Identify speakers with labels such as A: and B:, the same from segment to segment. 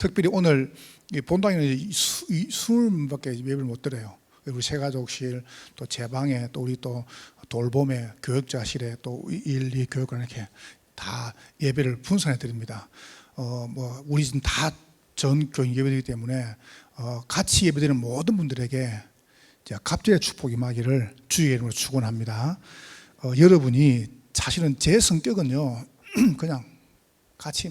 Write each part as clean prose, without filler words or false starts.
A: 특별히 오늘 본당에는 20분밖에 예배를 못 드려요. 우리 세가족실, 또 제 방에, 또 우리 또 돌봄에, 교육자실에, 또 1, 2 교육관 이렇게 다 예배를 분산해 드립니다. 우리 지금 다 전 교인 예배드리기 때문에 같이 예배드리는 모든 분들에게 갑절의 축복이 임하기를 주의 이름으로 축원합니다. 여러분이 사실은 제 성격은요 그냥 같이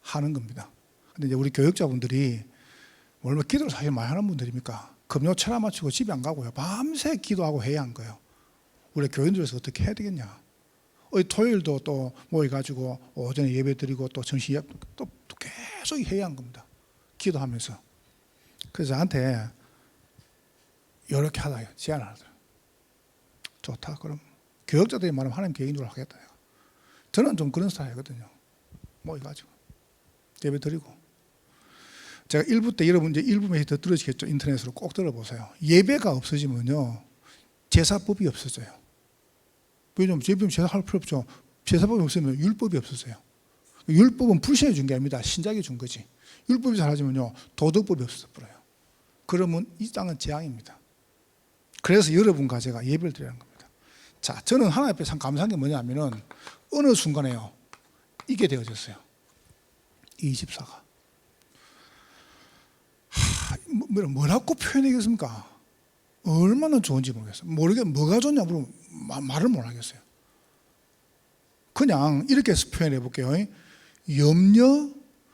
A: 하는 겁니다. 근데 이제 우리 교육자분들이 얼마나 기도를 사실 많이 하는 분들입니까? 금요 철야 마치고 집에 안 가고요 밤새 기도하고 해야 한 거예요. 우리 교인들에서 어떻게 해야 되겠냐? 토요일도 또 모여가지고 오전에 예배 드리고 또 정시 예배 또 계속 해야 한 겁니다. 기도하면서. 그래서 저한테 이렇게 하다 제안을 하더라고요. 좋다. 그럼 교육자들이 말하면 하나님 개인적으로 하겠다. 저는 좀 그런 스타일이거든요. 모여가지고 예배 드리고. 제가 1부 때 여러분 이제 1부 메시지 더 들으시겠죠. 인터넷으로 꼭 들어보세요. 예배가 없어지면요 제사법이 없어져요. 왜냐하면 제사할 필요 없죠. 제사법이 없으면 율법이 없어져요. 율법은 불신해 준 게 아닙니다. 신작이 준 거지. 율법이 사라지면요 도덕법이 없어져 버려요. 그러면 이 땅은 재앙입니다. 그래서 여러분과 제가 예배를 드리는 겁니다. 자, 저는 하나님 앞에 참 감사한 게 뭐냐면은 어느 순간에요 이게 되어졌어요. 24가 뭐라고 표현하겠습니까? 얼마나 좋은지 모르겠어요. 뭐가 좋냐 물으면 말을 못 하겠어요. 그냥 이렇게 해서 표현해 볼게요. 염려,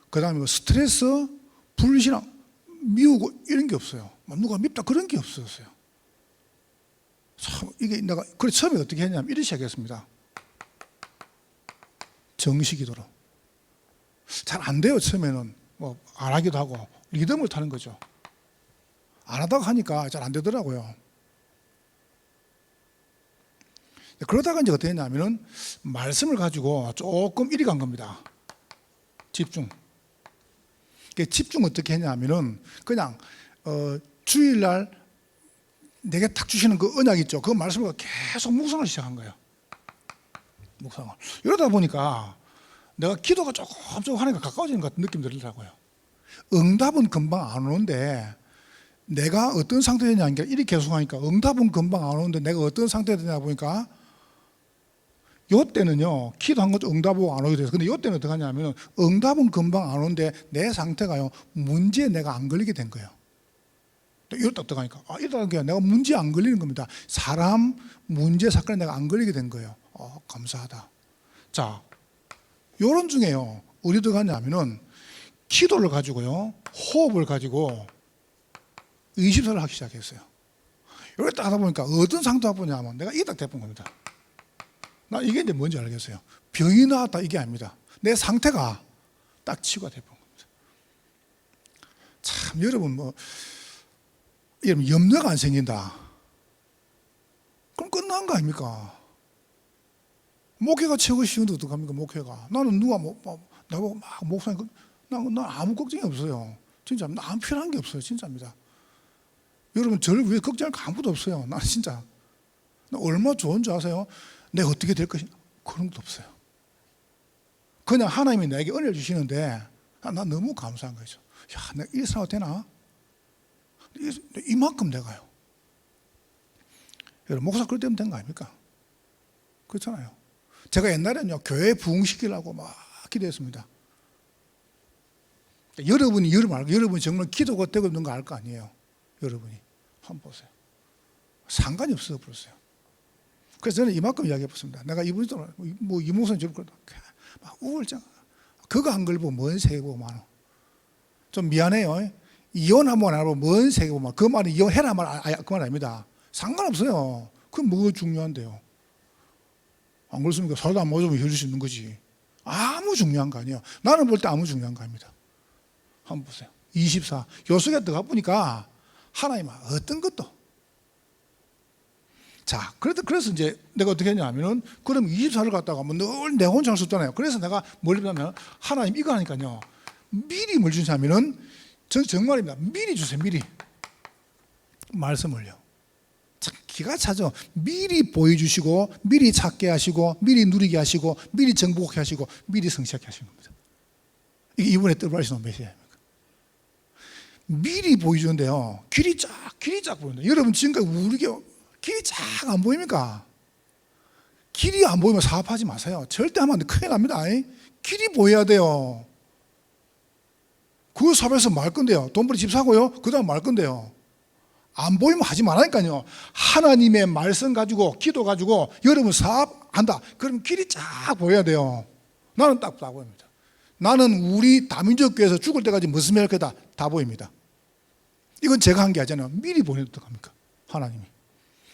A: 그 다음에 스트레스, 불신앙, 미우고 이런 게 없어요. 누가 밉다 그런 게 없었어요. 참 이게 내가 그래서 처음에 어떻게 했냐면 이렇게 시작했습니다. 정식기도로. 잘 안 돼요. 처음에는 안 하기도 하고 리듬을 타는 거죠. 안 하다가 하니까 잘 안 되더라고요. 그러다가 이제 어떻게 했냐면은 말씀을 가지고 조금 이리 간 겁니다. 집중. 집중 어떻게 했냐면은 그냥 주일날 내게 딱 주시는 그 언약 있죠. 그 말씀을 계속 묵상을 시작한 거예요. 묵상을. 이러다 보니까 내가 기도가 조금 하나님과 가까워지는 것 같은 느낌이 들더라고요. 응답은 금방 안 오는데 내가 어떤 상태에 되냐는 게 이렇게 계속 하니까 응답은 금방 안 오는데 내가 어떤 상태에 되냐 보니까 요때는요 기도한 것도 응답하고 안 오게 돼서 근데 요때는 어떻게 하냐면 응답은 금방 안 오는데 내 상태가요 문제에 내가 안 걸리게 된 거예요. 이러다 어떻게 하니까 이러다 내가 문제에 안 걸리는 겁니다. 사람 문제 사건에 내가 안 걸리게 된 거예요. 감사하다. 자, 요런 중에요 우리도 가냐면은 기도를 가지고요 호흡을 가지고 의심사를 하기 시작했어요. 이렇게 딱 하다 보니까 어떤 상태가 보냐면 내가 이게 딱 돼본 겁니다. 나 이게 이제 뭔지 알겠어요. 병이 나왔다 이게 아닙니다. 내 상태가 딱 치유가 돼본 겁니다. 참 여러분 여러분 염려가 안 생긴다. 그럼 끝난 거 아닙니까? 목회가 최고 쉬운데 어떡합니까? 목회가 나는 누가 나보고 막 목사님 난 아무 걱정이 없어요. 진짜 나 아무 필요한 게 없어요. 진짜입니다. 여러분 저를 위해 걱정할 거 아무것도 없어요. 나는 진짜 나 얼마나 좋은 줄 아세요? 내가 어떻게 될 것인가 그런 것도 없어요. 그냥 하나님이 나에게 은혜를 주시는데 난 너무 감사한 거죠. 야, 내가 이 사람 되나? 이만큼 내가요. 여러분 목사 그럴 때면 된 거 아닙니까? 그렇잖아요. 제가 옛날에는요 교회 부흥시키려고 막 기도했습니다. 여러분이 정말 기도가 되고 있는 거 알 거 아니에요. 여러분이 한번 보세요. 상관이 없어 버렸어요. 그래서 저는 이만큼 이야기해 봤습니다. 내가 이분이 이 목사님 저렇게 막 우울증 그거 한 걸 보고 뭔 세계고 많어. 좀 미안해요. 이혼 한번 안 하고 뭔 세계고 막 그 말은 이혼해라 그 말 아닙니다. 상관없어요. 그건 뭐가 중요한데요. 안 그렇습니까? 살도 안 먹으면 해줄 수 있는 거지. 아무 중요한 거 아니에요. 나는 볼 때 아무 중요한 거 아닙니다. 한번 보세요. 24. 요 속에 들어가 보니까 하나님 어떤 것도. 자, 그래서 이제 내가 어떻게 했냐면은 그럼 24를 갖다가 늘 내 혼자 할 수 없잖아요. 그래서 내가 뭘 했냐면 하나님 이거 하니까요. 미리 뭘 주냐면은 정말입니다. 미리 주세요. 미리. 말씀을요. 참 기가 차죠. 미리 보여주시고 미리 찾게 하시고 미리 누리게 하시고 미리 정복하게 하시고 미리 성취하게 하시는 겁니다. 이게 이번에 떠올리시는 메시지입니다. 미리 보여주는데요, 길이 쫙 보인다. 여러분 지금까지 우리게 길이 쫙 안 보입니까? 길이 안 보이면 사업하지 마세요. 절대 하면 안 돼. 큰일 납니다. 길이 보여야 돼요. 그 사업에서 말 건데요. 돈 벌이 집 사고요. 그 다음 말 건데요. 안 보이면 하지 말라니까요. 하나님의 말씀 가지고, 기도 가지고 여러분 사업한다. 그럼 길이 쫙 보여야 돼요. 나는 딱 보입니다. 나는 우리 다민족교회에서 죽을 때까지 무슨 일 할 거다 다 보입니다. 이건 제가 한 게 아니잖아요. 미리 보내도 어떡합니까? 하나님이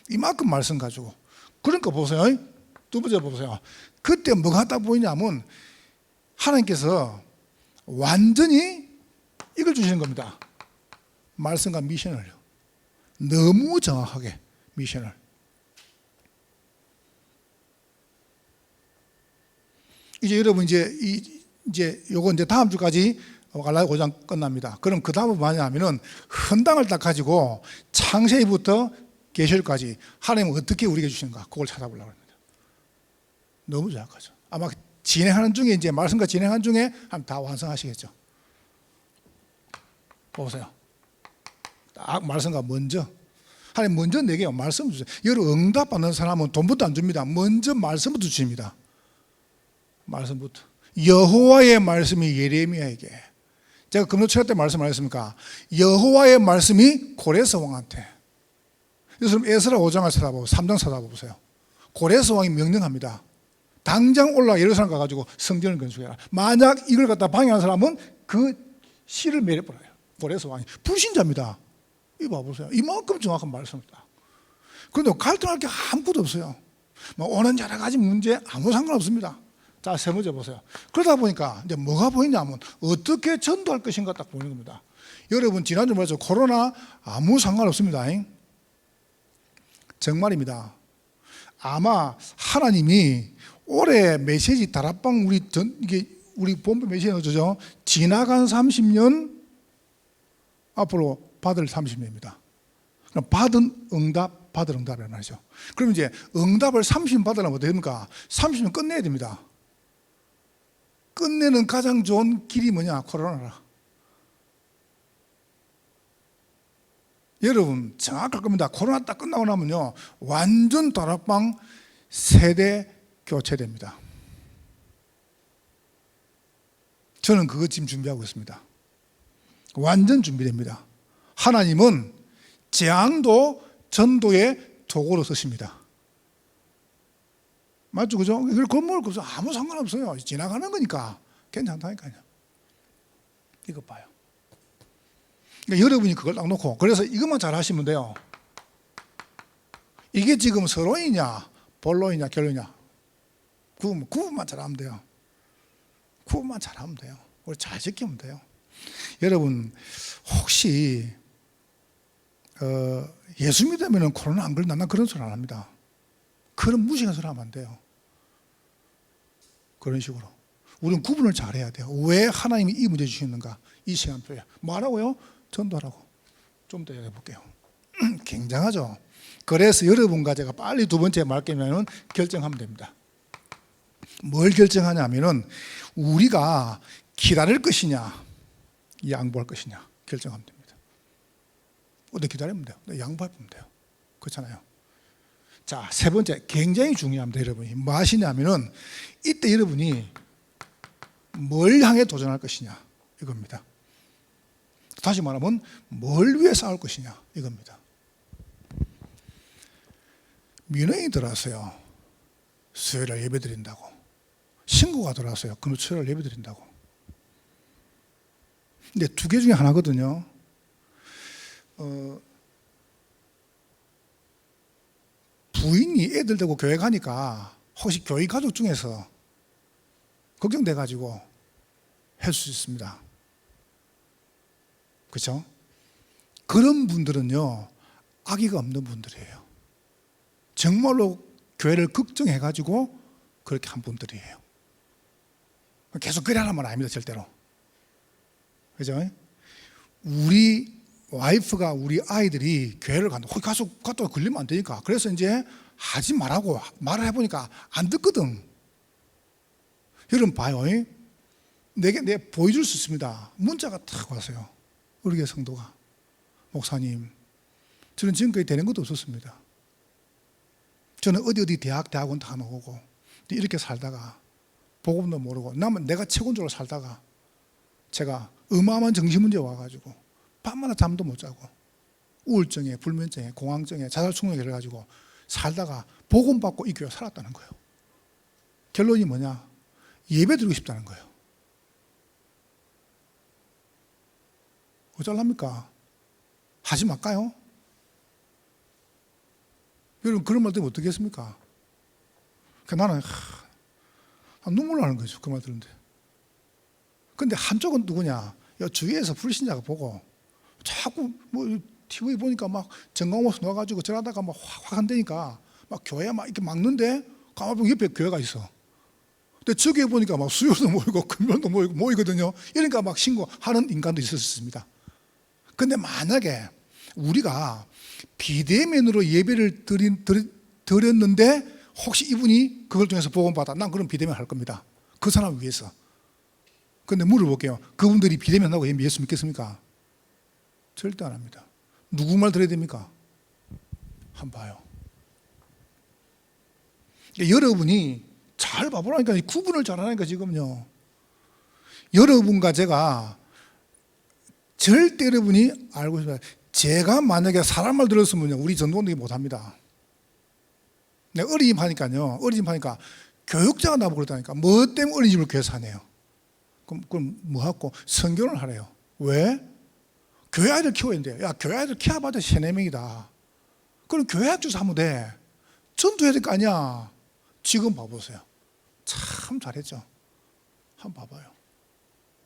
A: 이만큼 말씀 가지고. 그러니까 보세요. 두 번째 보세요. 그때 뭐가 딱 보이냐면 하나님께서 완전히 이걸 주시는 겁니다. 말씀과 미션을요. 너무 정확하게 미션을. 이제 여러분 이제 요거 이제 다음 주까지 갈라디 5장 끝납니다. 그럼 그 다음은 뭐냐면은 헌당을 딱 가지고 창세기부터 계시록까지 하나님은 어떻게 우리에게 주시는가 그걸 찾아보려고 합니다. 너무 정확하죠. 아마 진행하는 중에 이제 말씀과 진행하는 중에 한 다 완성하시겠죠. 보세요. 딱 말씀과 먼저 하나님 먼저 내게 말씀 주세요. 여러분 응답 받는 사람은 돈부터 안 줍니다. 먼저 말씀부터 주십니다. 말씀부터. 여호와의 말씀이 예레미야에게, 제가 금요철 때 말씀하셨습니까? 여호와의 말씀이 고레스 왕한테. 여러분 에스라 5장을 찾아보고 3장 찾아보세요. 고레스 왕이 명령합니다. 당장 올라 예루살렘 가가지고 성전을 건축해라. 만약 이걸 갖다 방해한 사람은 그 씨를 매려버려요. 고레스 왕이 불신자입니다. 이거 봐보세요. 이만큼 정확한 말씀입니다. 그런데 갈등할 게 아무것도 없어요. 오는 여러 가지 문제 아무 상관없습니다. 자, 세 번째 보세요. 그러다 보니까 이제 뭐가 보이냐면 어떻게 전도할 것인가 딱 보이는 겁니다. 여러분 지난주 말했죠. 코로나 아무 상관없습니다. 정말입니다. 아마 하나님이 올해 메시지 다락방 우리 본부 메시지 어쩌죠? 지나간 30년 앞으로 받을 30년입니다. 그럼 받은 응답, 받을 응답이라는 말이죠. 그럼 이제 응답을 30년 받으려면 어떻게 됩니까? 30년 끝내야 됩니다. 끝내는 가장 좋은 길이 뭐냐? 코로나라. 여러분 정확할 겁니다. 코로나 딱 끝나고 나면요 완전 다락방 세대 교체됩니다. 저는 그거 지금 준비하고 있습니다. 완전 준비됩니다. 하나님은 재앙도 전도의 도구로 쓰십니다. 맞죠? 그죠? 이걸 건물 그래서 아무 상관없어요. 지나가는 거니까 괜찮다니까요. 이것 봐요. 그러니까 여러분이 그걸 딱 놓고, 그래서 이것만 잘 하시면 돼요. 이게 지금 서론이냐 본론이냐 결론이냐 구분만 잘하면 돼요. 구분만 잘하면 돼요. 우리 잘 지키면 돼요. 여러분 혹시 예수 믿으면 코로나 안 걸린다, 난 그런 소리 안 합니다. 그런 무식한 소리 하면 안 돼요. 그런 식으로 우리는 구분을 잘해야 돼요. 왜 하나님이 이 문제 주시는가, 이 시간표에 뭐라고요? 전도하라고. 좀 더 얘기해 볼게요. 굉장하죠. 그래서 여러분과 제가 빨리 두 번째 말씀하면 결정하면 됩니다. 뭘 결정하냐면은 우리가 기다릴 것이냐 양보할 것이냐 결정하면 됩니다. 어떻게 기다리면 돼요? 양보하면 돼요. 그렇잖아요. 자, 세 번째 굉장히 중요합니다. 여러분이 뭐 하시냐면은 이때 여러분이 뭘 향해 도전할 것이냐 이겁니다. 다시 말하면 뭘 위해 싸울 것이냐 이겁니다. 민원이 들어왔어요. 수요일에 예배드린다고. 신고가 들어왔어요. 그럼 수요일에 예배드린다고. 근데 두 개 중에 하나거든요. 부인이 애들 데리고 교회 가니까 혹시 교회 가족 중에서 걱정돼 가지고 할 수 있습니다. 그렇죠? 그런 분들은요 악의가 없는 분들이에요. 정말로 교회를 걱정해 가지고 그렇게 한 분들이에요. 계속 그래 하는 말 아닙니다. 절대로. 그죠? 우리 와이프가 우리 아이들이 교회를 간다. 거기 가서 갔다가 걸리면 안 되니까. 그래서 이제 하지 말라고 말을 해보니까 안 듣거든. 여러분 봐요. 내게 보여줄 수 있습니다. 문자가 탁 왔어요. 우리 교회 성도가, 목사님, 저는 지금까지 되는 것도 없었습니다. 저는 어디 대학원 다 나오고 이렇게 살다가 복음도 모르고 남은 내가 최고인 줄 살다가 제가 어마어마한 정신문제 와가지고 밤마다 잠도 못 자고 우울증에 불면증에 공황증에 자살충동에 걸려가지고 살다가 복음 받고 이 교회 살았다는 거예요. 결론이 뭐냐? 예배 드리고 싶다는 거예요. 어쩌랍니까? 하지 말까요? 여러분 그런 말 들으면 어떻게 했습니까? 나는 눈물 나는 거죠. 그 말 들었는데. 근데 한쪽은 누구냐? 주위에서 불신자가 보고 자꾸 뭐 TV 보니까 막 정강호수 나와가지고 저러다가 막 확 한다니까 막 교회 막 이렇게 막는데 가만 보면 옆에 교회가 있어. 근데 저기에 보니까 막 수요도 모이고 금요도 모이거든요. 이러니까 막 신고하는 인간도 있었습니다. 근데 만약에 우리가 비대면으로 예배를 드렸는데 혹시 이분이 그걸 통해서 복음받아, 난 그럼 비대면 할 겁니다. 그 사람을 위해서. 근데 물어볼게요. 그분들이 비대면하고 예수 믿겠습니까? 절대 안 합니다. 누구 말 들어야 됩니까? 한번 봐요. 여러분이 잘 봐보라니까, 구분을 잘하니까 지금요. 여러분과 제가 절대 여러분이 알고 있습니다. 제가 만약에 사람 말 들었으면요, 우리 전도원들이 못합니다. 내가 어린이집하니까요, 어린이집하니까 교육자가 나보고 그러다니까, 뭐 때문에 어린이집을 교회에서 하네요. 그럼 뭐 하고 선교를 하래요. 왜? 교회 아이들 키워야 되는데, 야, 교회 아이들 키워봐도 3-4명이다. 그럼 교회 학교에서 하면 돼. 전도해야 될 거 아니야. 지금 봐보세요. 참 잘했죠. 한번 봐봐요.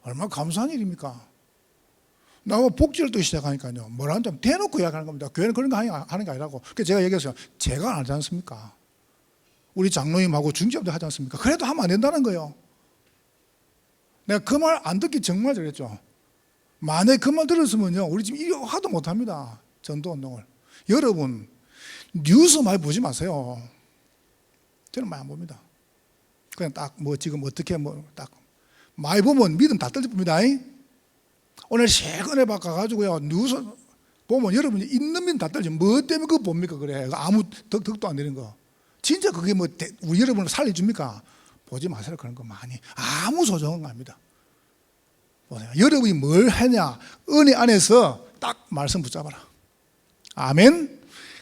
A: 얼마나 감사한 일입니까? 나와 복지를 또 시작하니까요. 뭐라는 점 대놓고 이야기하는 겁니다. 교회는 그런 거 하는 게 아니라고. 그래서 제가 얘기했어요. 제가 안 하지 않습니까? 우리 장로님하고 중직자도 하지 않습니까? 그래도 하면 안 된다는 거예요. 내가 그 말 안 듣기 정말 잘했죠. 만약에 그 말 들었으면요, 우리 지금 이거 하도 못합니다. 전도운동을. 여러분, 뉴스 많이 보지 마세요. 저는 많이 안 봅니다. 그냥 딱 뭐 지금 어떻게 딱 많이 보면 믿음 다 떨어질 겁니다. 오늘 최근에 바꿔가지고요, 뉴스 보면 여러분이 있는 믿음 다 떨어져. 뭐 때문에 그거 봅니까? 그래. 아무 덕도 안 되는 거. 진짜 그게 뭐 우리 여러분을 살려줍니까? 보지 마세요. 그런 거 많이. 아무 소용은 아닙니다. 보세요. 여러분이 뭘 하냐? 은혜 안에서 딱 말씀 붙잡아라. 아멘.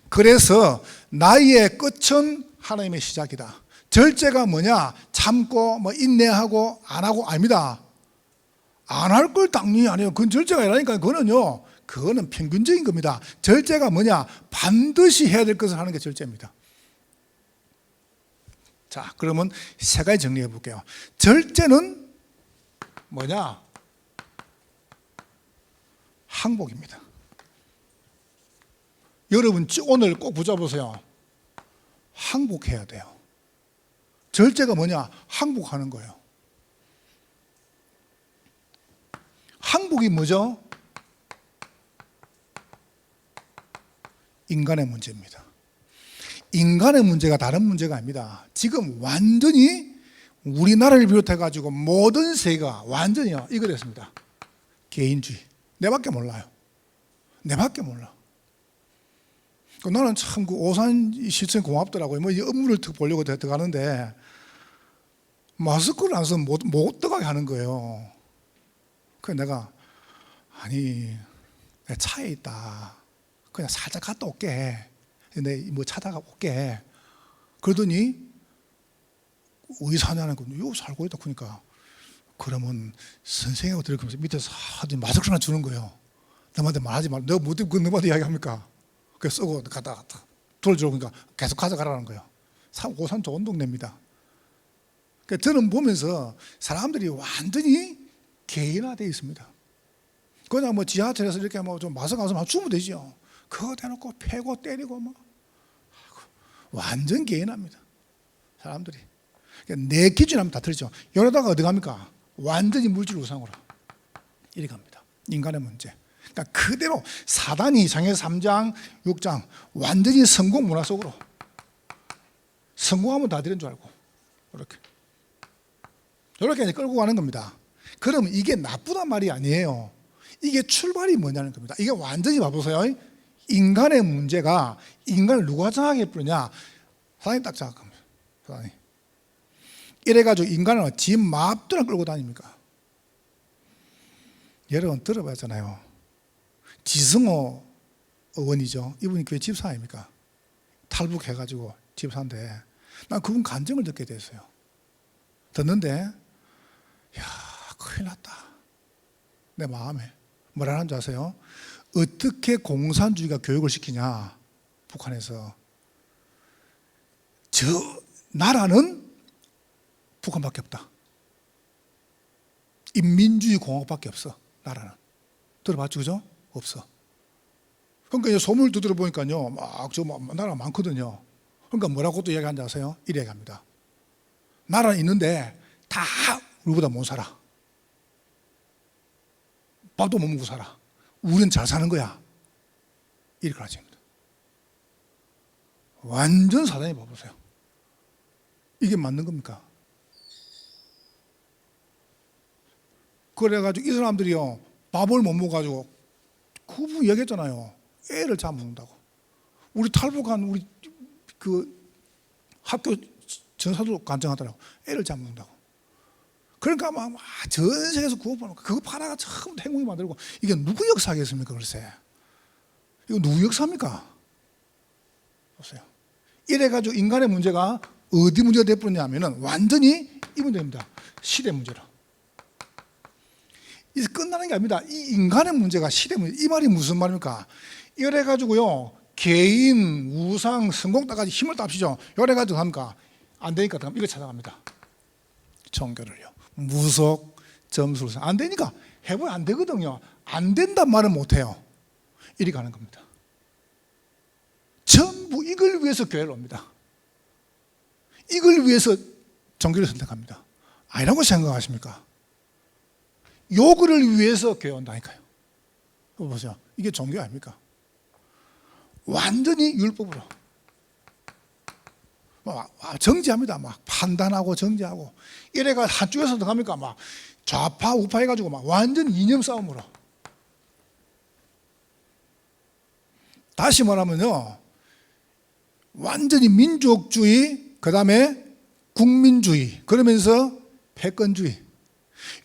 A: 그래서 나의 끝은 하나님의 시작이다. 절제가 뭐냐? 참고 뭐 인내하고 안 하고 아닙니다. 안 할 걸 당연히 안 해요. 그건 절제가 아니라니까. 그거는 평균적인 겁니다. 절제가 뭐냐? 반드시 해야 될 것을 하는 게 절제입니다. 자, 그러면 세 가지 정리해 볼게요. 절제는 뭐냐? 항복입니다. 여러분 오늘 꼭 붙잡으세요. 항복해야 돼요. 절제가 뭐냐? 항복하는 거예요. 항복이 뭐죠? 인간의 문제입니다. 인간의 문제가 다른 문제가 아닙니다. 지금 완전히 우리나라를 비롯해가지고 모든 세계가 완전히요, 이거 됐습니다. 개인주의. 내밖에 몰라요. 내밖에 몰라. 나는 참 그 오산 시청 고맙더라고요. 뭐 업무를 보려고 들어가는데 마스크를 안 쓰면 못 들어가게 하는 거예요. 그래서 내가 내 차에 있다. 그냥 살짝 갔다 올게. 내 뭐 찾아가 올게. 그러더니 의사냐는 거, 요 살고 있다. 그러니까 그러면 선생님하고 들으면서 밑에서 마스크를 하나 주는 거예요. 너한테 말하지 말. 내가 뭐 너한테 이야기합니까? 그래서 쓰고 갔다 돌려주고 그러니까 계속 가져가라는 거예요. 오산 좋은 동네입니다. 그러니까 저는 보면서 사람들이 완전히 개인화되어 있습니다. 그냥 뭐 지하철에서 이렇게 뭐 좀 마스크 안 쓰면 주면 되죠. 그거 대놓고 패고 때리고 뭐 완전 개인합니다. 사람들이. 그러니까 내 기준이 하면 다 틀리죠. 이러다가 어디 갑니까? 완전히 물질 우상으로 이렇게 갑니다. 인간의 문제. 그러니까 그대로 사단이 장에서 3장, 6장 완전히 성공 문화 속으로 성공하면 다 되는 줄 알고 이렇게 이제 끌고 가는 겁니다. 그러면 이게 나쁘단 말이 아니에요. 이게 출발이 뭐냐는 겁니다. 이게 완전히 봐보세요. 인간의 문제가 인간을 누가 장악해 버리냐? 사단이 딱 장악합니다. 사단이. 이래가지고 인간은 지 맘대로 끌고 다닙니까? 여러분 들어봤잖아요. 지승호 의원이죠. 이분이 교회 집사 아닙니까? 탈북해가지고 집사인데 난 그분 간증을 듣게 됐어요. 듣는데 야 큰일 났다. 내 마음에 뭐라는 줄 아세요? 어떻게 공산주의가 교육을 시키냐? 북한에서 저 나라는 북한밖에 없다. 인민주의 공화국밖에 없어. 나라는. 들어봤죠, 그죠? 없어. 그러니까 이제 소문을 들어보니까요, 나라 많거든요. 그러니까 뭐라고 또 얘기하는지 아세요? 이래 얘기합니다. 나라는 있는데 다 우리보다 못 살아. 밥도 못 먹고 살아. 우리는 잘 사는 거야. 이렇게 가르칩니다. 완전 사단이 봐보세요. 이게 맞는 겁니까? 그래가지고 이 사람들이요, 밥을 못 먹어가지고 그분 얘기했잖아요. 애를 잘 먹는다고. 우리 탈북한 우리 그 학교 전사도 간증하더라고. 애를 잘 먹는다고. 그러니까 막 전 세계에서 구호받는 그거 하나가 처음 행운이 만들고 이게 누구 역사겠습니까? 글쎄. 이거 누구 역사입니까? 보세요. 이래가지고 인간의 문제가 어디 문제가 되어버렸냐면은 완전히 이 문제입니다. 시대 문제로. 이제 끝나는 게 아닙니다. 이 인간의 문제가 시대 문제. 이 말이 무슨 말입니까? 이래가지고요, 개인, 우상, 성공다까지 힘을 답시죠. 이래가지고 합니까? 안 되니까 이거 찾아갑니다. 종교를요. 무속, 점수를. 안 되니까 해보면 안 되거든요. 안 된단 말은 못해요. 이리 가는 겁니다. 전부 이걸 위해서 교회를 옵니다. 이걸 위해서 종교를 선택합니다. 아니라고 생각하십니까? 요거를 위해서 교회 온다니까요. 보세요. 이게 종교 아닙니까? 완전히 율법으로. 정지합니다. 막 판단하고 정지하고. 이래가 한쪽에서 들어갑니까? 막 좌파, 우파 해가지고 막 완전 이념 싸움으로. 다시 말하면요, 완전히 민족주의, 그 다음에 국민주의, 그러면서 패권주의.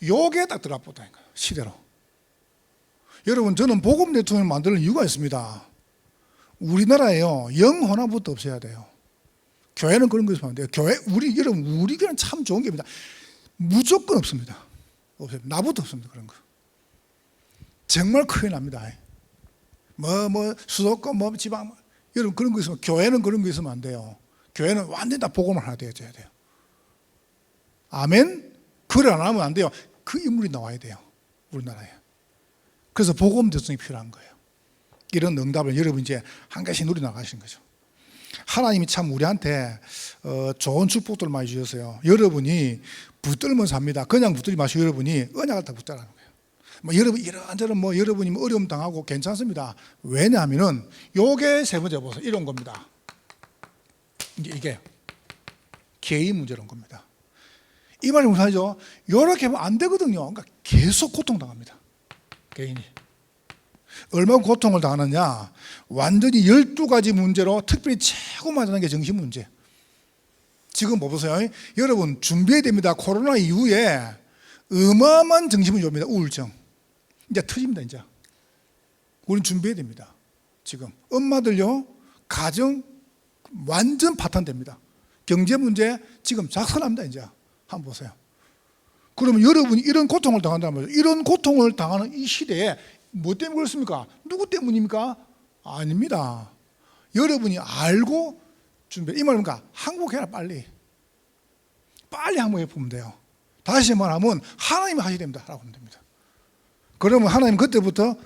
A: 요게 딱 들어왔다니까요. 시대로. 여러분, 저는 복음 대통령을 만드는 이유가 있습니다. 우리나라에요, 영혼화부터 없애야 돼요. 교회는 그런 거 있으면 안 돼요. 여러분, 우리 교회는 참 좋은 게입니다. 무조건 없습니다. 없어요. 나부터 없습니다. 그런 거. 정말 큰일 납니다. 수도권, 지방, 여러분, 그런 거 있으면, 교회는 그런 거 있으면 안 돼요. 교회는 완전히 다 복음을 하나 되어줘야 돼요. 아멘? 그걸 안 하면 안 돼요. 그 인물이 나와야 돼요. 우리나라에. 그래서 복음 대통령이 필요한 거예요. 이런 응답을 여러분 이제 한 가지 누리 나가시는 거죠. 하나님이 참 우리한테 좋은 축복들을 많이 주셨어요. 여러분이 붙들면 삽니다. 그냥 붙들지 마시고 여러분이 언약을 다 붙들라는 거예요. 여러분 이런저런 여러분이 어려움 당하고 괜찮습니다. 왜냐하면은 요게 세 번째 보세요. 이런 겁니다. 이게 개인 문제란 겁니다. 이 말이 무슨 말이죠? 이렇게 하면 안 되거든요. 그러니까 계속 고통당합니다. 개인이. 얼마나 고통을 당하느냐? 완전히 12가지 문제로 특별히 최고 많이 하는 게 정신 문제. 지금 보세요. 여러분 준비해야 됩니다. 코로나 이후에 어마어마한 정신 문제 옵니다. 우울증. 이제 터집니다. 이제. 우리는 준비해야 됩니다. 지금. 엄마들요. 가정 완전 파탄됩니다. 경제 문제 지금 작살납니다. 이제. 한번 보세요. 그러면 여러분이 이런 고통을 당한다는 거죠. 이런 고통을 당하는 이 시대에 뭐 때문에 그렇습니까? 누구 때문입니까? 아닙니다. 여러분이 알고 준비. 이 말입니까? 항복해라 빨리. 빨리 항복해 보면 돼요. 다시 말하면 하나님이 하셔야 됩니다. 라고 하면 됩니다. 그러면 하나님 그때부터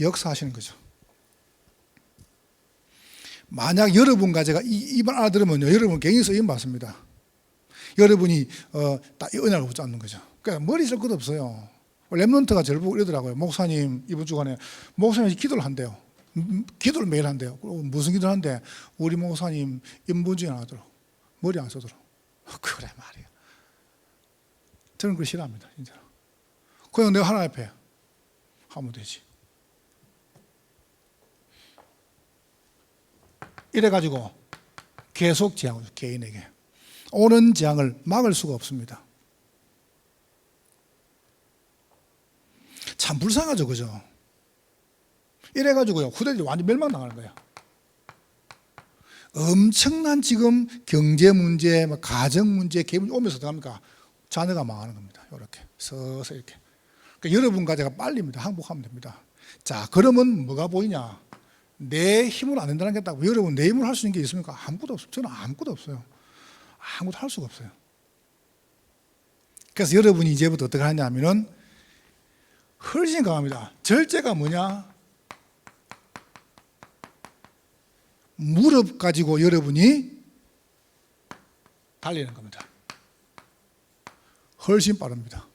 A: 역사하시는 거죠. 만약 여러분과 제가 이 말 알아들으면요, 여러분 개인에서 이임 받습니다. 여러분이 딱 은혜를 붙잡는 거죠. 그러니까 머리 쓸 것도 없어요. 랩런트가 저를 보고 이러더라고요. 목사님 이번 주간에 목사님이 기도를 한대요. 기도를 매일 한대요. 무슨 기도를 한대? 우리 목사님 인본주의 안 하도록 머리 안 쓰도록. 그래 말이야. 저는 그걸 싫어합니다. 진짜로. 그냥 내가 하나님 앞에 하면 되지. 이래가지고 계속 재앙을, 개인에게 오는 재앙을 막을 수가 없습니다. 참 불쌍하죠, 그죠? 이래가지고요, 후대들이 완전 멸망당하는 거예요. 엄청난 지금 경제 문제, 가정 문제, 개인 문제 오면서 어떡합니까? 자녀가 망하는 겁니다. 이렇게 서서 이렇게. 그러니까 여러분과 제가 빨리입니다. 항복하면 됩니다. 자, 그러면 뭐가 보이냐? 내 힘으로 안 된다는 게 있다고. 여러분, 내 힘으로 할 수 있는 게 있습니까? 아무것도 없어요. 저는 아무것도 없어요. 아무것도 할 수가 없어요. 그래서 여러분이 이제부터 어떻게 하냐면은 훨씬 강합니다. 절제가 뭐냐? 무릎 가지고 여러분이 달리는 겁니다. 훨씬 빠릅니다.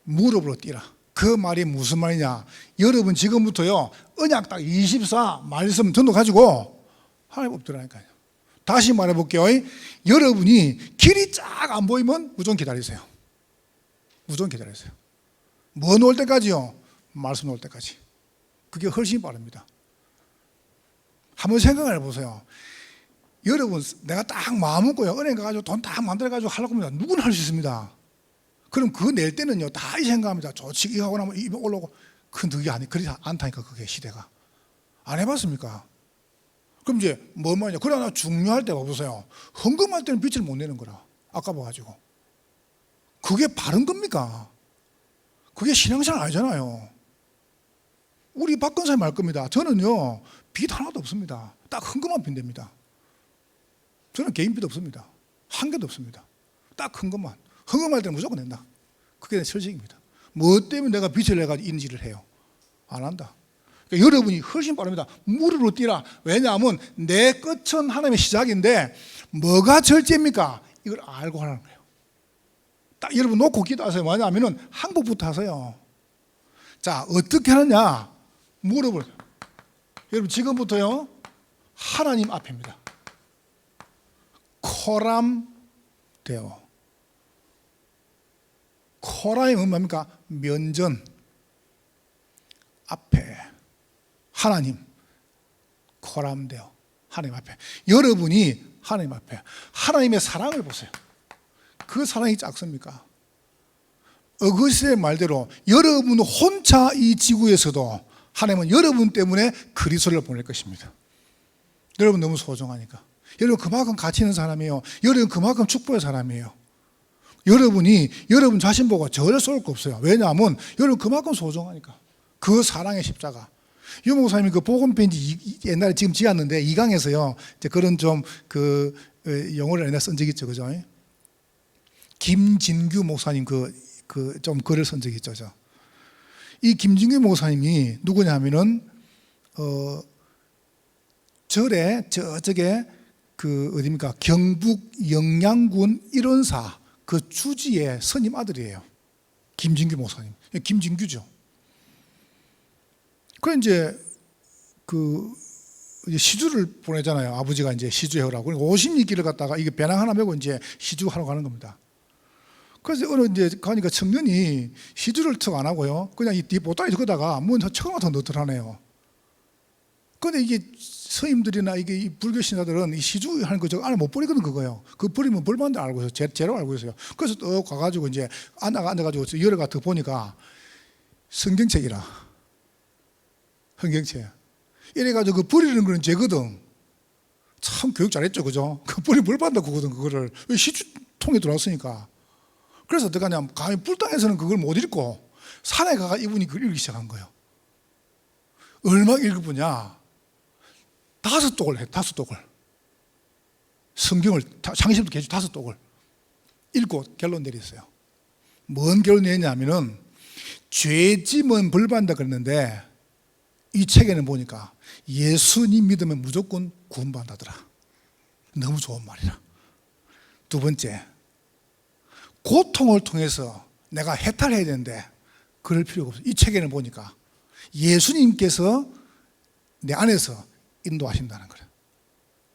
A: 무릎으로 뛰라. 그 말이 무슨 말이냐? 여러분 지금부터요, 언약 딱 24 말씀 등록가지고 하나님 엎드라니까요. 다시 말해볼게요. 여러분이 길이 쫙 안 보이면 무조건 기다리세요. 무조건 기다리세요. 뭐 놓을 때까지요? 말씀 놓을 때까지. 그게 훨씬 빠릅니다. 한번 생각을 해보세요. 여러분, 내가 딱 마음 먹고요, 은행 가가지고 돈 딱 만들어가지고 하려고 합니다. 누구나 할 수 있습니다. 그럼 그거 낼 때는요, 다 이 생각합니다. 좋지, 이거 하고 나면 입에 올라오고. 그게 아니, 그렇지 않다니까, 그게 시대가. 안 해봤습니까? 그럼 이제 뭐 말이냐. 그러나 중요할 때가 없어요. 헌금할 때는 빚을 못 내는 거라. 아까워가지고. 그게 바른 겁니까? 그게 신앙생활 아니잖아요. 우리 박근사님 말 겁니다. 저는요, 빚 하나도 없습니다. 딱 헌금만 빚냅니다. 저는 개인 빚 없습니다. 한 개도 없습니다. 딱 헌금만. 헌금할 때는 무조건 낸다. 그게 내 철칙입니다. 뭐 때문에 내가 빚을 내가지고 인지를 해요? 안 한다. 그러니까 여러분이 훨씬 빠릅니다. 무릎으로 뛰라. 왜냐하면 내 끝은 하나님의 시작인데 뭐가 절제입니까? 이걸 알고 하라는 거예요. 딱 여러분 놓고 기도하세요. 뭐냐면은 항복부터 하세요. 자, 어떻게 하느냐? 무릎을. 여러분 지금부터요, 하나님 앞입니다. 코람 되어. 코람은 뭡니까? 면전 앞에 하나님 코람 되어 하나님 앞에. 여러분이 하나님 앞에 하나님의 사랑을 보세요. 그 사랑이 작습니까? 어거스의 말대로 여러분 혼자 이 지구에서도 하나님은 여러분 때문에 그리스도를 보낼 것입니다. 여러분 너무 소중하니까. 여러분 그만큼 가치 있는 사람이에요. 여러분 그만큼 축복의 사람이에요. 여러분이 여러분 자신 보고 전혀 쏠 거 없어요. 왜냐하면 여러분 그만큼 소중하니까. 그 사랑의 십자가. 유 목사님이 그 복음편지 옛날에 지금 지었는데 2강에서요 그런 좀 그 용어를 옛날에 쓴 적이 있죠, 그죠? 김진규 목사님 그 좀 글을 쓴 적이 있죠. 이 김진규 목사님이 누구냐 하면은 절에 저쪽에 그 어디입니까? 경북 영양군 일원사 그 주지의 스님 아들이에요. 김진규 목사님. 김진규죠. 그 이제 그 시주를 보내잖아요. 아버지가 이제 시주해오라고. 그러니까 50리길을 갖다가 이게 배낭 하나 메고 이제 시주하러 가는 겁니다. 그래서 어느 이제 가니까 청년이 시주를 턱 안 하고요. 그냥 이 보따리 거다가 뭐 척 하나 더 넣더라네요. 그런데 이게 스님들이나 이게 이 불교 신자들은 이 시주 하는 거 저거 안에 못 버리거든, 그거요. 그 버리면 벌 받는다 알고 있어요. 제로 알고 있어요. 그래서 또 가가지고 이제 앉아가지고 열어가 더 보니까 성경책이라. 성경책. 이래가지고 그 버리는 거는 죄거든. 참 교육 잘했죠, 그죠? 그 버리면 벌 받는다 그거든, 그거를. 시주통에 들어왔으니까. 그래서 어떻게 하냐면, 감히 뿔땅에서는 그걸 못 읽고, 산에 가가 이분이 그걸 읽기 시작한 거예요. 얼마 읽어보냐? 5독을 해, 5독을. 성경을, 창시부터 계속 5독을 읽고 결론 내렸어요. 뭔 결론 내냐면은, 죄짐은 벌 받는다 그랬는데, 이 책에는 보니까 예수님 믿으면 무조건 구원받는다더라. 너무 좋은 말이라. 두 번째, 고통을 통해서 내가 해탈해야 되는데 그럴 필요가 없어요. 이 책에는 보니까 예수님께서 내 안에서 인도하신다는 거예요.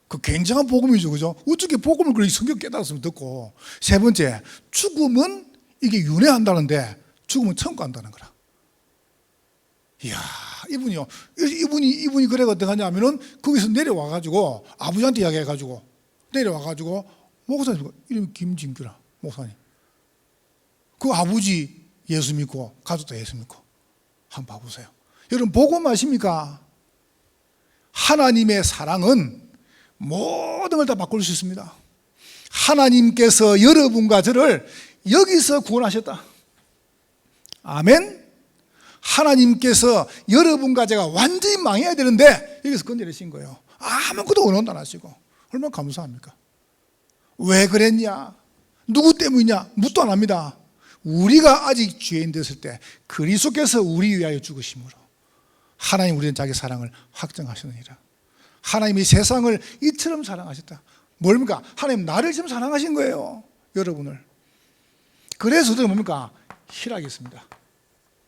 A: 그 굉장한 복음이죠, 그죠? 어떻게 복음을 그렇게 성경 깨달았으면 듣고. 세 번째, 죽음은 이게 윤회한다는데 죽으면 천국 간다는 거라. 이야, 이분이 그래가 어떻게 하냐면은 거기서 내려와가지고 아버지한테 이야기해가지고 내려와가지고 목사님 이름이 김진규라 목사님. 그 아버지 예수 믿고 가족도 예수 믿고 한번 봐보세요. 여러분 보고 마십니까? 하나님의 사랑은 모든 걸 다 바꿀 수 있습니다. 하나님께서 여러분과 저를 여기서 구원하셨다. 아멘. 하나님께서 여러분과 제가 완전히 망해야 되는데 여기서 건져내신 거예요. 아무것도 원한도 안 하시고. 얼마나 감사합니까? 왜 그랬냐? 누구 때문이냐? 묻도 안 합니다. 우리가 아직 죄인 됐을 때 그리스도께서 우리 위하여 죽으심으로 하나님 우리는 자기 사랑을 확정하시느니라. 하나님이 세상을 이처럼 사랑하셨다. 뭡니까? 하나님 나를 지금 사랑하신 거예요. 여러분을. 그래서 우리가 뭡니까? 희락이 있습니다.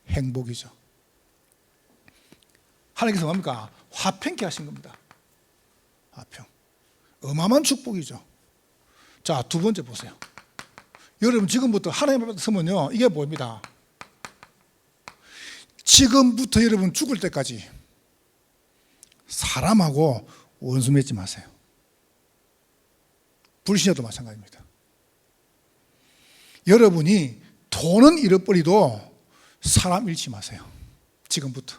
A: 행복이죠. 하나님께서 뭡니까? 화평케 하신 겁니다. 화평. 어마어마한 축복이죠. 자, 두 번째 보세요. 여러분 지금부터 하나님 앞에 서면요 이게 뭐입니다? 지금부터 여러분 죽을 때까지 사람하고 원수 맺지 마세요. 불신자도 마찬가지입니다. 여러분이 돈은 잃어버리도 사람 잃지 마세요. 지금부터.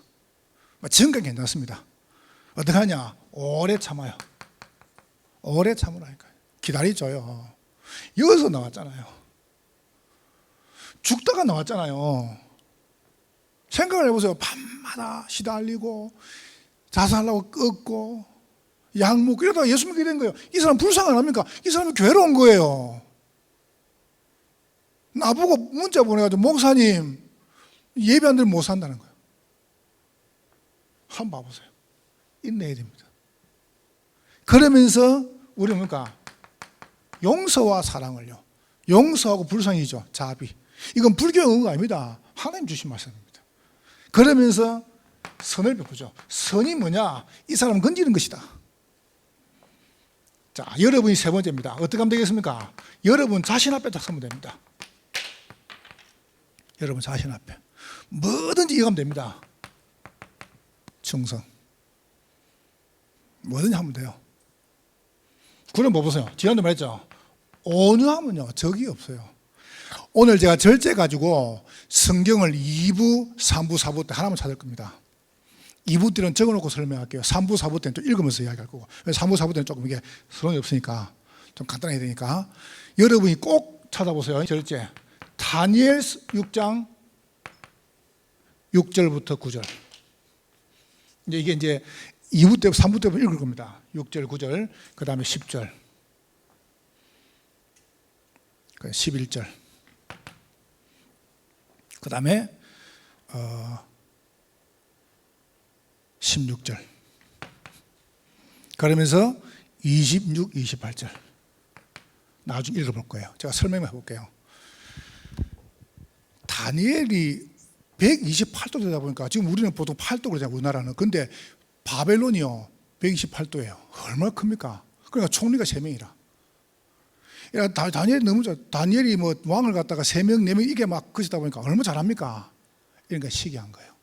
A: 지금까지 괜찮습니다. 어떻게 하냐? 오래 참아요. 오래 참으라니까요. 기다려줘요. 여기서 나왔잖아요. 죽다가 나왔잖아요. 생각을 해보세요. 밤마다 시달리고 자살하려고 꺾고 약 먹고 이러다가 예수 믿게 된 거예요. 이 사람 불쌍한 합니까? 이 사람이 괴로운 거예요. 나보고 문자 보내가지고 목사님 예배 안 들면 못 산다는 거예요. 한번 봐보세요. 인내해야 됩니다. 그러면서 우리 뭡니까? 용서와 사랑을요. 용서하고 불쌍이죠. 자비. 이건 불교의 의무가 아닙니다. 하나님 주신 말씀입니다. 그러면서 선을 베푸죠. 선이 뭐냐? 이 사람을 건지는 것이다. 자, 여러분이 세 번째입니다. 어떻게 하면 되겠습니까? 여러분 자신 앞에 딱 서면 됩니다. 여러분 자신 앞에 뭐든지 이해하면 됩니다. 충성 뭐든지 하면 돼요. 그럼 뭐 보세요. 지난번에 말했죠. 온유하면요 적이 없어요. 오늘 제가 절제 가지고 성경을 2부, 3부, 4부 때 하나만 찾을 겁니다. 2부 때는 적어놓고 설명할게요. 3부, 4부 때는 또 읽으면서 이야기할 거고 3부, 4부 때는 조금 이게 서론이 없으니까 좀 간단해야 되니까 여러분이 꼭 찾아보세요. 절제 다니엘 6장 6절부터 9절. 이게 이제 2부 때, 3부 때 읽을 겁니다. 6절, 9절, 그 다음에 10절, 11절, 그 다음에 16절. 그러면서 26, 28절. 나중에 읽어볼 거예요. 제가 설명해 볼게요. 다니엘이 128도 되다 보니까 지금 우리는 보통 8도 그러잖아요. 우리나라는. 근데 바벨론이요 128도예요. 얼마나 큽니까? 그러니까 총리가 3명이라. 다니엘이 너무 다니엘이 뭐 왕을 갖다가 3명, 4명 이게 막 그러다 보니까 얼마나 잘합니까? 이러니까 시기한 거예요.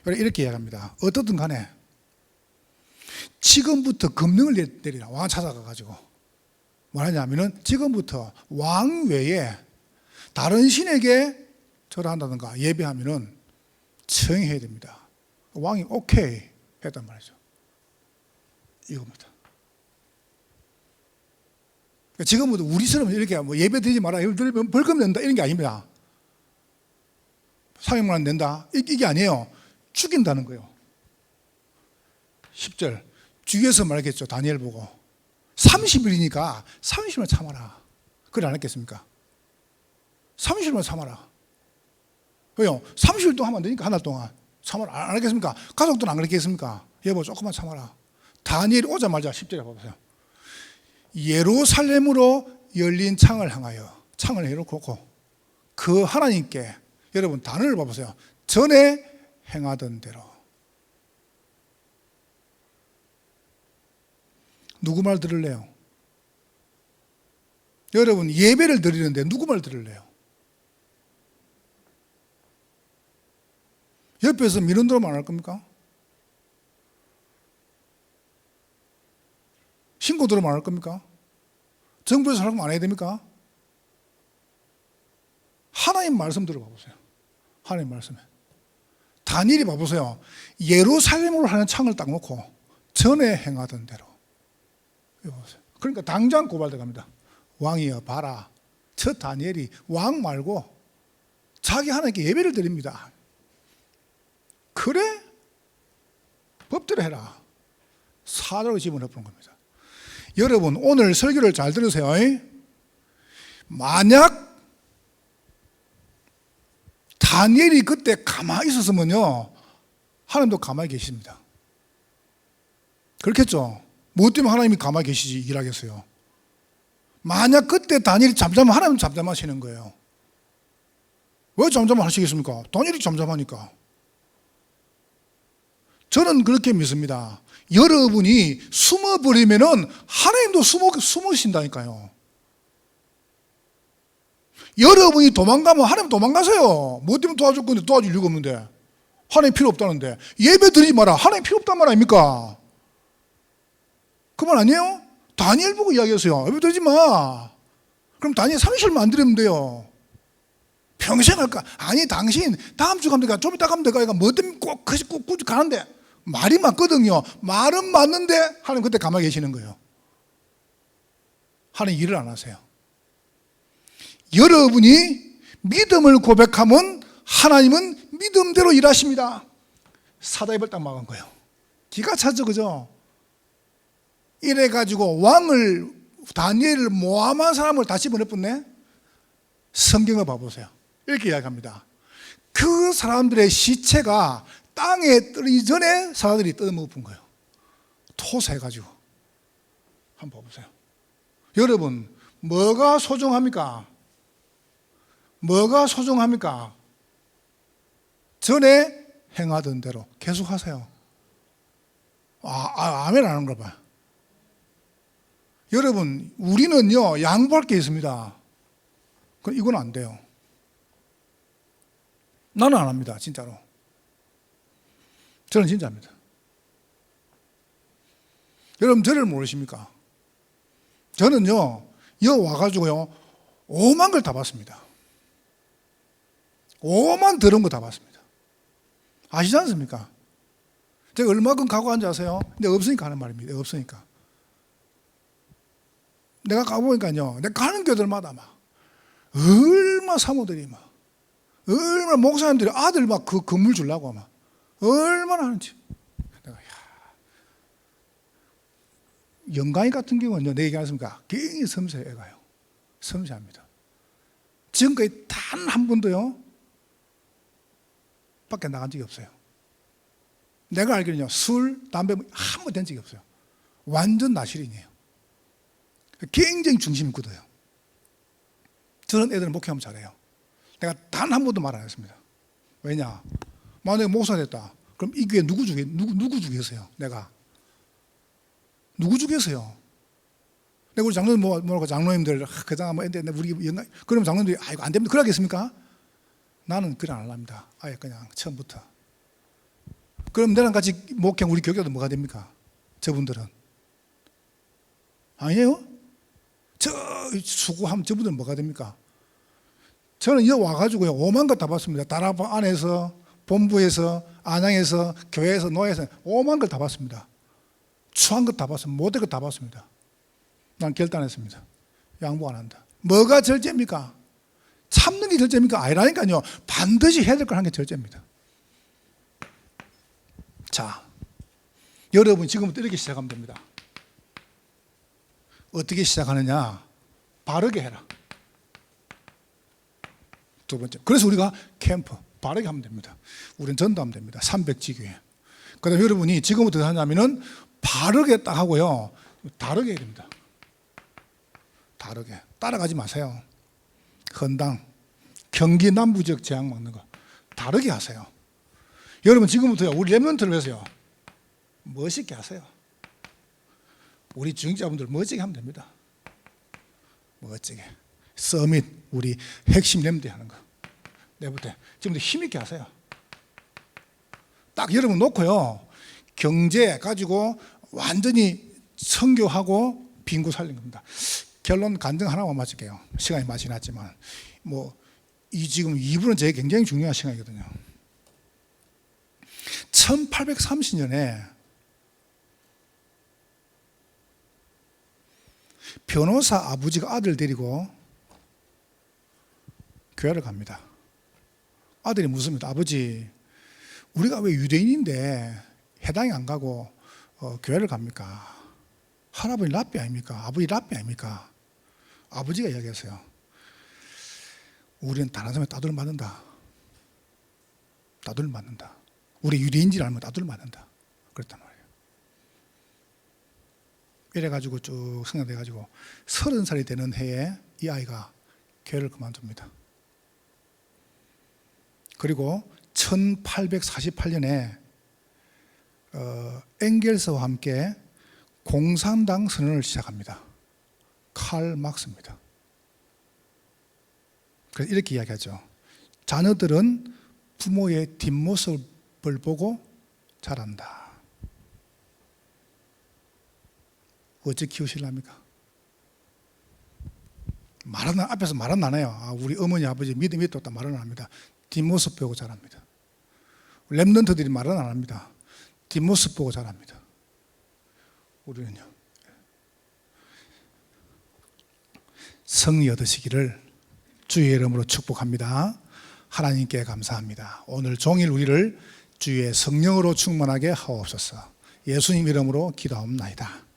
A: 이렇게 이야기합니다. 어떻든 간에 지금부터 금령을 내리라. 왕 찾아가가지고 뭐하냐면은 지금부터 왕 외에 다른 신에게 절한다든가 예배하면은 처형해야 됩니다. 왕이 오케이 했단 말이죠. 이겁니다. 지금부터 우리처럼 이렇게 뭐 예배 드리지 마라, 예배 드리면 벌금 낸다 이런 게 아닙니다. 상형만 낸다 이게 아니에요. 죽인다는 거예요. 10절 주위에서 말했겠죠. 다니엘 보고 30일이니까 30일만 참아라. 그래 안 했겠습니까? 30일만 참아라. 왜요? 30일 동안 하면 안 되니까 한 달 동안 참아라. 안 하겠습니까? 가족들은 안 그랬겠습니까? 여보 조금만 참아라. 다니엘이 오자마자 10절에 봐보세요. 예루살렘으로 열린 창을 향하여 창을 해놓고 그 하나님께 여러분 단어를 봐보세요. 전에 행하던 대로. 누구 말 들을래요? 여러분 예배를 드리는데 누구 말 들을래요? 옆에서 미는 대로만 할 겁니까? 신고대로만 할 겁니까? 정부에서 하라고 안 해야 됩니까? 하나님 말씀 들어봐보세요. 하나님 말씀에 다니엘이 봐보세요. 예루살렘으로 하는 창을 딱 놓고 전에 행하던 대로. 그러니까 당장 고발돼 갑니다. 왕이여 봐라, 저 다니엘이 왕 말고 자기 하나님께 예배를 드립니다. 그래? 법대로 해라. 사자로 집어넣어보는 겁니다. 여러분 오늘 설교를 잘 들으세요. 만약 다니엘이 그때 가만히 있었으면요, 하나님도 가만히 계십니다. 그렇겠죠? 뭐 때문에 하나님이 가만히 계시지 일하겠어요? 만약 그때 다니엘이 잠잠하면 하나님은 잠잠하시는 거예요. 왜 잠잠하시겠습니까? 다니엘이 잠잠하니까. 저는 그렇게 믿습니다. 여러분이 숨어버리면은 하나님도 숨으신다니까요. 여러분이 도망가면 하나님 도망가세요. 뭐 때문에 도와줄 건데 도와줄 이유가 없는데. 하나님 필요 없다는데. 예배 드리지 마라. 하나님 필요 없단 말 아닙니까? 그 말 아니에요? 다니엘 보고 이야기했어요. 예배 드리지 마. 그럼 다니엘 30일만 안 드리면 돼요. 평생 할까? 아니 당신 다음 주 가면 될까? 좀 이따 가면 될까? 뭐 때문에 꼭 굳이 가는데. 말이 맞거든요. 말은 맞는데 하나님 그때 가만히 계시는 거예요. 하나님 일을 안 하세요. 여러분이 믿음을 고백하면 하나님은 믿음대로 일하십니다. 사다입을 딱 막은 거예요. 기가 차죠, 그죠? 이래가지고 왕을, 다니엘을 모함한 사람을 다 집어넣었네. 성경을 봐보세요. 이렇게 이야기합니다. 그 사람들의 시체가 땅에 떨어지기 전에 사람들이 뜯어먹은 거예요. 토사해가지고. 한번 봐보세요. 여러분, 뭐가 소중합니까? 뭐가 소중합니까? 전에 행하던 대로 계속 하세요. 아멘 안 하는 거 봐요. 여러분, 우리는요, 양보할 게 있습니다. 이건 안 돼요. 나는 안 합니다, 진짜로. 저는 진짜입니다. 여러분, 저를 모르십니까? 저는요, 여기 와가지고요, 오만 걸 다 봤습니다. 오만 더러운 거 다 봤습니다. 아시지 않습니까? 제가 얼마큼 각오한지 아세요? 근데 없으니까 하는 말입니다. 없으니까. 내가 가보니까요, 내가 가는 교들마다 막, 얼마 사모들이 막, 얼마나 목사님들이 아들 막 그 건물 주려고 막, 얼마나 하는지. 내가, 영광이 같은 경우는요, 내 얘기 안 했습니까? 굉장히 섬세해가요. 섬세합니다. 지금까지 단 한 번도요, 밖에 나간 적이 없어요. 내가 알기로는요, 술, 담배 한 번 된 적이 없어요. 완전 나실인이에요. 굉장히 중심이 굳어요. 저런 애들은 목회하면 잘해요. 내가 단 한 번도 말 안 했습니다. 왜냐? 만약에 목사 됐다. 그럼 이 교회 누구 주겠어요? 내가. 누구 주겠어요? 내가 우리 장로님 뭐라고 장로님들, 그장 뭐, 우리 영광, 그러면 장로님들이, 이거 안 됩니다. 그러겠습니까? 나는 그래 안 합니다. 아예 그냥 처음부터. 그럼 나랑 같이 목회한 우리 교회도 뭐가 됩니까? 저분들은. 아니에요? 저 수고하면 저분들은 뭐가 됩니까? 저는 여기 와가지고요, 오만 것 다 봤습니다. 다락방 안에서, 본부에서, 안양에서, 교회에서, 노예에서 오만 걸 다 봤습니다. 추한 것 다 봤습니다. 못된 것 다 봤습니다. 난 결단했습니다. 양보 안 한다. 뭐가 절제입니까? 참는 게 절제입니까? 아니라니까요. 반드시 해야 될 걸 하는 게 절제입니다. 자, 여러분 지금부터 이렇게 시작하면 됩니다. 어떻게 시작하느냐? 바르게 해라. 두 번째. 그래서 우리가 캠프 바르게 하면 됩니다. 우리는 전도하면 됩니다. 300지교회. 그 다음에 여러분이 지금부터 하냐면은 바르게 딱 하고요. 다르게 해야 됩니다. 다르게. 따라가지 마세요. 헌당, 경기 남부 지역 재앙 막는 거 다르게 하세요. 여러분 지금부터요, 우리 렘넌트를 위해서요, 멋있게 하세요. 우리 중직자분들 멋지게 하면 됩니다. 멋지게. 서밋, 우리 핵심 렘넌트 하는 거. 내부터 지금부터 힘있게 하세요. 딱 여러분 놓고요. 경제 가지고 완전히 선교하고 빈구 살린 겁니다. 결론 간증 하나만 맞을게요. 시간이 많이 지났지만 지금 2부는 제게 굉장히 중요한 시간이거든요. 1830년에 변호사 아버지가 아들 데리고 교회를 갑니다. 아들이 묻습니다. 아버지, 우리가 왜 유대인인데 해당이 안 가고 교회를 갑니까? 할아버지 랍비 아닙니까? 아버지 랍비 아닙니까? 아버지가 이야기했어요. 우리는 다른 사람에 따돌 맞는다. 따돌 맞는다. 우리 유대인지를 알면 따돌 맞는다. 그랬단 말이에요. 이래가지고 쭉 성장돼가지고 30살이 되는 해에 이 아이가 교회를 그만둡니다. 그리고 1848년에 엥겔스와 함께 공산당 선언을 시작합니다. 칼 막스입니다. 그래서 이렇게 이야기하죠. 자녀들은 부모의 뒷모습을 보고 자란다. 어찌 키우실랍니까? 앞에서 말은 안 해요. 우리 어머니 아버지 믿음이 있다 말은 안 합니다. 뒷모습 보고 자랍니다. 랩런트들이 말은 안 합니다. 뒷모습 보고 자랍니다. 우리는요. 승리 얻으시기를 주의 이름으로 축복합니다. 하나님께 감사합니다. 오늘 종일 우리를 주의 성령으로 충만하게 하옵소서. 예수님 이름으로 기도하옵나이다.